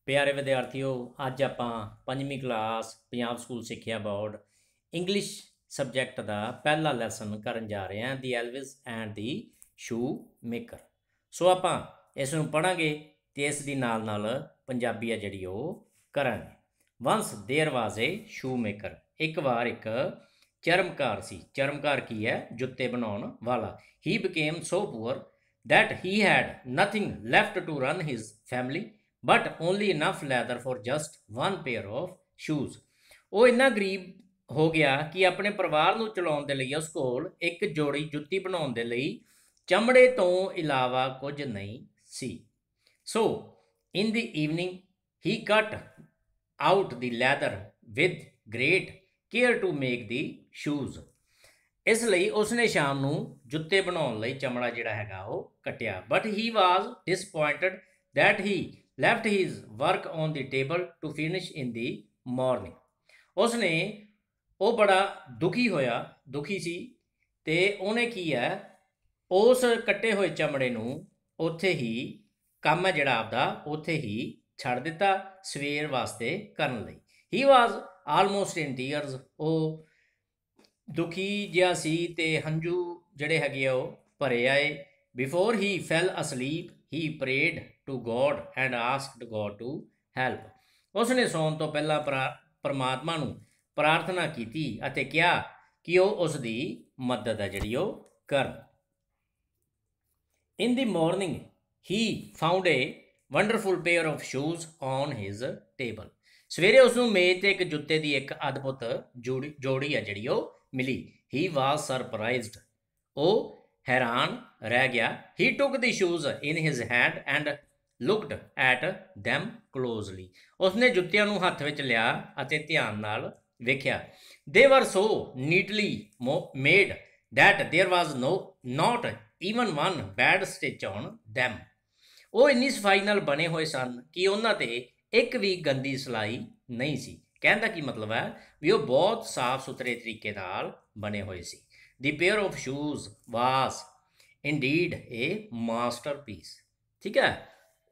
प्यारे विद्यार्थियों, अज आप पंजवीं क्लास पंजाब स्कूल सिक्ख्या बोर्ड इंग्लिश सबजैक्ट का पहला लैसन करन जा रहे हैं, the elves and the shoe maker. So आप इसनूं पढ़ांगे तो इस दी नाल पंजाबी है जिहड़ी वो करांगे। Once there was a shoemaker, एक बार एक चरमकार सी। चरमकार की है? जुत्ते बनाउण वाला। He became so poor that he had nothing left to run his family but only enough leather for just one pair of shoes. वो इन्ना गरीब हो गया कि अपने परिवार ਨੂੰ ਚਲਾਉਣ ਦੇ ਲਈ ਉਸ ਕੋਲ ਇੱਕ ਜੋੜੀ ਜੁੱਤੀ ਬਣਾਉਣ ਦੇ ਲਈ ਚਮੜੇ ਤੋਂ ਇਲਾਵਾ ਕੁਝ ਨਹੀਂ ਸੀ। ਸੋ ਇਨ ਦੀ evening he cut out the leather with great care to make the shoes. ਇਸ ਲਈ ਉਸਨੇ ਸ਼ਾਮ ਨੂੰ ਜੁੱਤੇ ਬਣਾਉਣ ਲਈ ਚਮੜਾ ਜਿਹੜਾ ਹੈਗਾ ਉਹ ਕੱਟਿਆ। But he was disappointed that he left his work on the table to finish in the morning। उसने वो बड़ा दुखी सी ते उन्हें की है उस कट्टे हुए चमड़े नूं उत्थे ही काम है जिहड़ा आपदा उत्थे ही छड़ दिता सवेर वास्ते करन लई। He was almost in tears, वो दुखी जिहा सी ते हंझू जिहड़े हैगे वो भरे आए। Before he fell asleep he prayed to God and asked God to help. उसने सौन तो पहला परमात्मा नूं प्रार्थना की अते क्या कि वह उसकी मदद है जिहड़ी वो कर। In the morning he found a wonderful pair of shoes on his table. सवेरे उसनूं मेज ते एक जुत्ते की एक अद्भुत जोड़ी है जिहड़ी वो मिली। ही वाज सरप्राइज्ड, वो हैरान रह गया। He took the shoes in his hand and looked at them closely. उसने जुत्तियां नूं हत्थ विच लिया अते ध्यान नाल वेख्या। They were so neatly made that there was not even one bad stitch on them. वो इन्नी सफाई नाल बने हुए सन कि उन्हां ते एक भी गंदी सिलाई नहीं सी। कहण दा की मतलब है भी वो बहुत साफ सुथरे तरीके नाल बने हुए सी। The pair of shoes was indeed a masterpiece। ठीक है,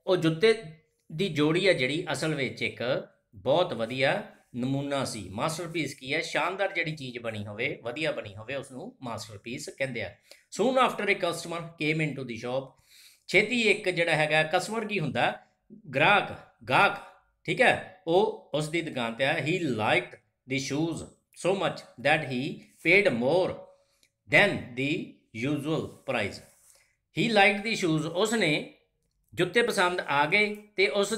वो जुत्ते दी जोड़ी है जिहड़ी असल विच एक बहुत वधिया नमूना सी। मास्टरपीस की है? शानदार जिहड़ी चीज़ बनी होवे, वधिया बनी होवे उसनूं मास्टरपीस कहंदे आ। Soon after a customer came into the shop. छेती एक जिहड़ा हैगा कस्टमर की हुंदा? ग्राहक, गाहक। ठीक है, वो उसकी दुकान ते आया। He liked the shoes so much that he paid more than the usual price. He like the shoes, उसने जुत्ते पसंद आ गए तो उस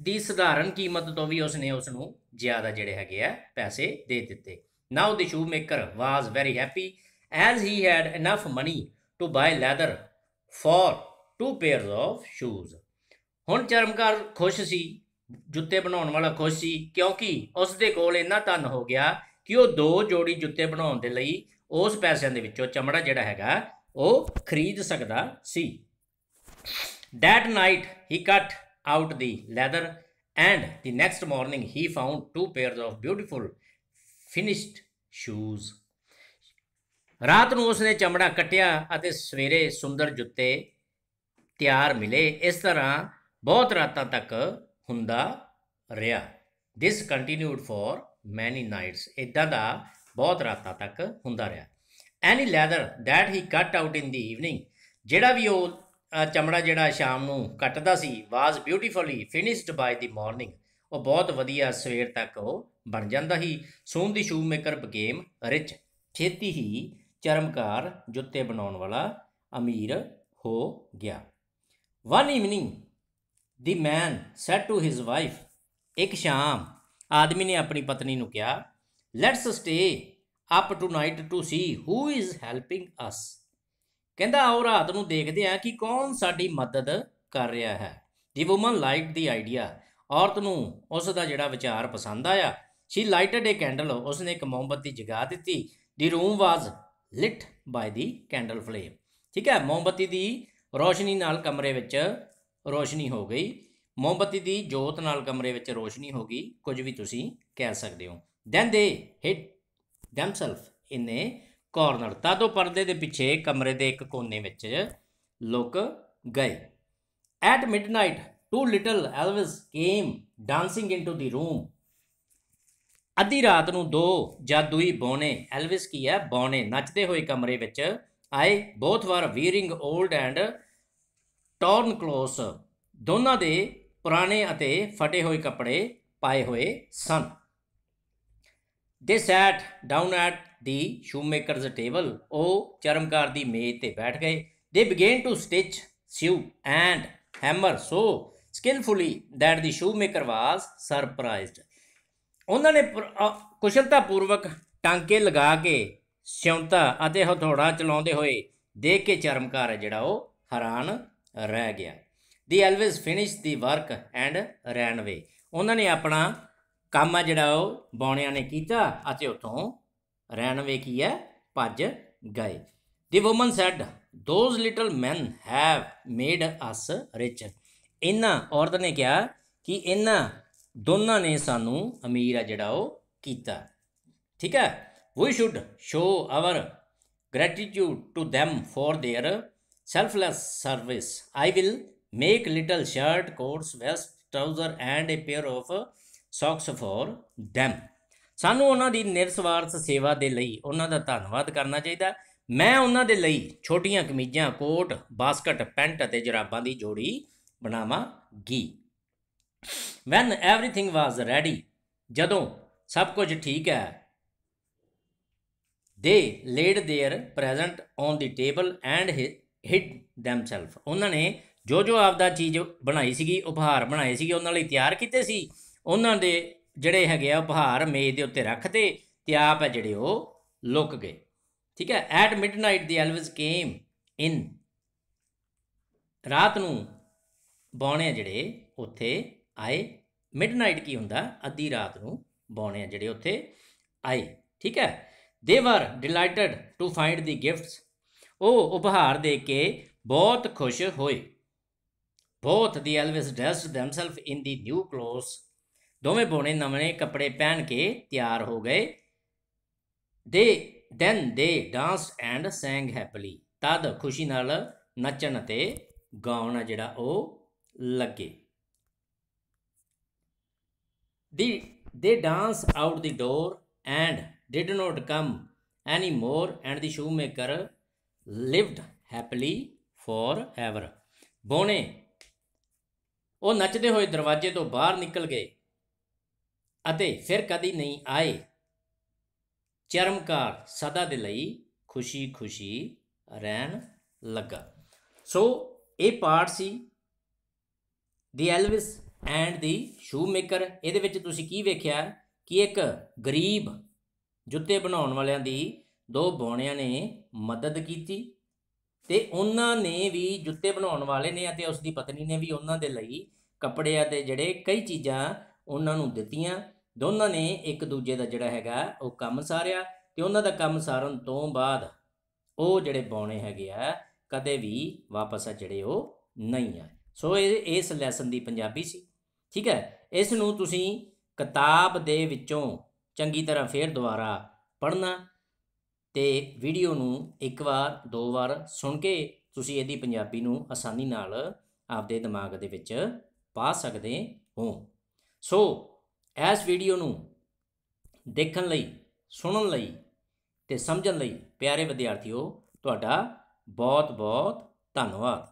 दी सधारण कीमत तो भी उसने उसनूं ज़्यादा जिहड़े हैगे आ पैसे दे दिते। Now the shoemaker was very happy as he had enough money to buy leather for 2 pairs of shoes. हुण चरमकार खुश सी, जुत्ते बनाउण वाला खुश सी, क्योंकि उसदे कोल इन्ना धन हो गया कि वो 2 जोड़ी जुत्ते बनाउण दे लई उस पैसों के विचों चमड़ा जिहड़ा हैगा वो खरीद सकदा सी। That night he cut out the leather and the next morning he found 2 pairs of beautiful finished shoes. रात नूं उसने चमड़ा कट्टिया अते सवेरे सुंदर जुत्ते तैयार मिले। इस तरह बहुत रातां तक हुंदा रहा। This continued for many nights. इदां दा बहुत रातां तक हुंदा रहा। Any leather that he cut out in the evening, जिहड़ा भी वो चमड़ा जिहड़ा शाम नूं कटदा सी, was beautifully finished by the morning. वो बहुत वधिया सवेर तक वो बन जांदा ही। Soon the shoe maker became rich. छेती ही चरमकार जुत्ते बनाउण वाला अमीर हो गया। One evening the man said to his wife. एक शाम आदमी ने अपनी पत्नी नूं कहा, let's stay up tonight to see who is helping us. कहंदा आओ रात नूं देखदे आ कि कौन साडी मदद कर रहा है। The woman like the idea. औरत नूं उसका जिहड़ा विचार पसंद आया। She lighted a candle. उसने एक मोमबत्ती जगा दी। The room was lit by the candle flame. ठीक है, मोमबत्ती की रोशनी नाल कमरे विच रोशनी हो गई। मोमबत्ती की जोत नाल कमरे विच रोशनी हो गई, कुछ भी तुसीं कह सकते हो। Then they hid themselves in a corner। तद पर्दे के पिछे कमरे के एक कोने विच लुक गए। At midnight 2 little elves came dancing into the room। ਅੱਧੀ ਰਾਤ ਨੂੰ 2 ਜਾਦੂਈ ਬੌਣੇ, ਐਲਵਿਸ ਕੀ ਹੈ ਬੌਣੇ, ਨੱਚਦੇ ਹੋਏ ਕਮਰੇ ਵਿੱਚ ਆਏ। ਬੋਥ ਵਾਰ ਵੀਅਰਿੰਗ 올ਡ ਐਂਡ ਟੌਰਨ ਕਲੋਥਸ, ਦੋਨਾਂ ਦੇ ਪੁਰਾਣੇ ਅਤੇ ਫਟੇ ਹੋਏ ਕੱਪੜੇ ਪਾਏ ਹੋਏ ਸਨ। They sat down at the shoemaker's table, ਉਹ ਚਰਮਕਾਰ ਦੀ ਮੇਜ਼ 'ਤੇ ਬੈਠ ਗਏ। They began to stitch sew and hammer so skilfully that the shoemaker was surprised, ਉਹਨਾਂ ਨੇ ਕੁਸ਼ਲਤਾਪੂਰਵਕ ਟਾਂਕੇ ਲਗਾ ਕੇ ਸਿਉਂਤਾ ਅਤੇ ਹਥੌੜਾ ਚਲਾਉਂਦੇ ਹੋਏ ਦੇਖ ਕੇ ਚਰਮਕਾਰ ਹੈ ਜਿਹੜਾ ਉਹ ਹੈਰਾਨ ਰਹਿ ਗਿਆ। ਦੀ ਐਲਵਿਸ ਫਿਨਿਸ਼ ਦੀ ਵਰਕ ਐਂਡ ਰੈਨ ਵੇ, ਉਹਨਾਂ ਨੇ ਆਪਣਾ ਕੰਮ ਆ ਜਿਹੜਾ ਉਹ ਬੌਣਿਆਂ ਨੇ ਕੀਤਾ ਅਤੇ ਉੱਥੋਂ ਰੈਨ ਵੇ ਕੀ ਹੈ ਭੱਜ ਗਏ। The woman said those little man have made us rich, ਇਹਨਾਂ ਔਰਤ ਨੇ ਕਿਹਾ ਕਿ ਇਹਨਾਂ ਦੋਨਾਂ ਨੇ ਸਾਨੂੰ ਅਮੀਰ ਆ ਜਿਹੜਾ ਉਹ ਕੀਤਾ। ਠੀਕ ਹੈ। We should show our gratitude to them for their selfless service। I will make little shirt, coats, vest, trouser and a pair of socks for them। ਸਾਨੂੰ ਉਹਨਾਂ ਦੀ ਨਿਰਸਵਾਰਥ ਸੇਵਾ ਦੇ ਲਈ ਉਹਨਾਂ ਦਾ ਧੰਨਵਾਦ ਕਰਨਾ ਚਾਹੀਦਾ। ਮੈਂ ਉਹਨਾਂ ਦੇ ਲਈ ਛੋਟੀਆਂ ਕਮੀਜ਼ਾਂ, ਕੋਟ, ਬਾਸਕਟ, ਪੈਂਟ ਅਤੇ ਜਰਾਬਾਂ ਦੀ ਜੋੜੀ ਬਣਾਵਾਂਗੀ। ਵੈਨ ਐਵਰੀਥਿੰਗ ਵਾਜ਼ ਰੈਡੀ, ਜਦੋਂ ਸਭ ਕੁਝ ਠੀਕ ਹੈ। They laid their presents on the table and hid themselves, ਉਹਨਾਂ ਨੇ ਜੋ ਜੋ ਆਪਦਾ ਚੀਜ਼ ਬਣਾਈ ਸੀਗੀ, ਉਪਹਾਰ ਬਣਾਏ ਸੀਗੇ, ਉਹਨਾਂ ਲਈ ਤਿਆਰ ਕੀਤੇ ਸੀ, ਉਹਨਾਂ ਦੇ ਜਿਹੜੇ ਹੈਗੇ ਆ ਉਪਹਾਰ ਮੇਜ਼ ਦੇ ਉੱਤੇ ਰੱਖਦੇ ਅਤੇ ਆਪ ਹੈ ਜਿਹੜੇ ਉਹ ਲੁੱਕ ਗਏ। ਠੀਕ ਹੈ। ਐਟ ਮਿਡਨਾਈਟ ਦੀ ਐਲਵਿਸ ਕੇਮ ਇਨ, ਰਾਤ ਨੂੰ ਬੌਣੇ ਜਿਹੜੇ ਉੱਥੇ ਆਏ। ਮਿਡਨਾਈਟ ਕੀ ਹੁੰਦਾ, ਅੱਧੀ ਰਾਤ ਨੂੰ ਬੌਣੇ ਜਿਹੜੇ ਉੱਥੇ ਆਏ। ਠੀਕ ਹੈ। ਦੇ ਵਰ ਡਿਲਾਈਟਡ ਟੂ ਫਾਈਂਡ ਦੀ ਗਿਫਟਸ, ਉਹ ਉਪਹਾਰ ਦੇਖ ਕੇ ਬਹੁਤ ਖੁਸ਼ ਹੋਏ। ਬੋਥ ਦੀ ਐਲਵਿਸ ਡਰੈਸਡ ਦੈਮਸੈਲਫ ਇਨ ਦੀ ਨਿਊ ਕਲੋਥਸ, ਦੋਵੇਂ ਬੌਣੇ ਨਵੇਂ ਕੱਪੜੇ ਪਹਿਨ ਕੇ ਤਿਆਰ ਹੋ ਗਏ। ਦੈਨ ਦੇ ਡਾਂਸਡ ਐਂਡ ਸੈਂਗ ਹੈਪੀਲੀ, ਤਦ ਖੁਸ਼ੀ ਨਾਲ ਨੱਚਣ ਅਤੇ ਗਾਉਣ ਜਿਹੜਾ ਉਹ ਲੱਗੇ। They danced out the door and did not come any more and the shoemaker lived happily forever। ਬੌਣੇ ਉਹ ਨੱਚਦੇ ਹੋਏ ਦਰਵਾਜ਼ੇ ਤੋਂ ਬਾਹਰ ਨਿਕਲ ਗਏ ਅਤੇ ਫਿਰ ਕਦੀ ਨਹੀਂ ਆਏ। ਚਰਮਕਾਰ ਸਦਾ ਦੇ ਲਈ ਖੁਸ਼ੀ ਖੁਸ਼ੀ ਰਹਿਣ ਲੱਗਾ। ਸੋ ਇਹ part C the ਐਲਵਿਸ and the Schumacher. ਇਹਦੇ ਵਿੱਚ ਤੁਸੀਂ ਕੀ ਵੇਖਿਆ ਕਿ ਇੱਕ ਗਰੀਬ ਜੁੱਤੇ ਬਣਾਉਣ ਵਾਲਿਆਂ ਦੀ 2 ਬੌਣਿਆਂ ਨੇ ਮਦਦ ਕੀਤੀ ਅਤੇ ਉਹਨਾਂ ਨੇ ਵੀ ਜੁੱਤੇ ਬਣਾਉਣ ਵਾਲੇ ਨੇ ਅਤੇ ਉਸ ਦੀ ਪਤਨੀ ਨੇ ਵੀ ਉਹਨਾਂ ਦੇ ਲਈ ਕੱਪੜੇ ਅਤੇ ਜਿਹੜੇ ਕਈ ਚੀਜ਼ਾਂ ਉਹਨਾਂ ਨੂੰ ਦਿੱਤੀਆਂ। ਦੋਨਾਂ ਨੇ ਇੱਕ ਦੂਜੇ ਦਾ ਜਿਹੜਾ ਹੈਗਾ ਉਹ ਕੰਮ ਸਾਰਿਆ ਅਤੇ ਉਹਨਾਂ ਦਾ ਕੰਮ ਸਾਰਨ ਤੋਂ ਬਾਅਦ ਉਹ ਜਿਹੜੇ ਬੌਣੇ ਹੈਗੇ ਆ ਕਦੇ ਵੀ ਵਾਪਸ ਆ ਜਿਹੜੇ ਉਹ ਨਹੀਂ ਆਏ। ਸੋ ਇਹ ਇਸ ਲੈਸਨ ਦੀ ਪੰਜਾਬੀ ਸੀ। ਠੀਕ ਹੈ। ਇਸ ਨੂੰ ਤੁਸੀਂ ਕਿਤਾਬ ਦੇ ਵਿੱਚੋਂ ਚੰਗੀ ਤਰ੍ਹਾਂ ਫਿਰ ਦੁਬਾਰਾ ਪੜ੍ਹਨਾ ਅਤੇ ਵੀਡੀਓ ਨੂੰ 1 ਵਾਰ 2 ਵਾਰ ਸੁਣ ਕੇ ਤੁਸੀਂ ਇਹਦੀ ਪੰਜਾਬੀ ਨੂੰ ਆਸਾਨੀ ਨਾਲ ਆਪਦੇ ਦਿਮਾਗ ਦੇ ਵਿੱਚ ਪਾ ਸਕਦੇ ਹੋ। ਸੋ ਇਸ ਵੀਡੀਓ ਨੂੰ ਦੇਖਣ ਲਈ, ਸੁਣਨ ਲਈ ਅਤੇ ਸਮਝਣ ਲਈ ਪਿਆਰੇ ਵਿਦਿਆਰਥੀਓ ਤੁਹਾਡਾ ਬਹੁਤ ਬਹੁਤ ਧੰਨਵਾਦ।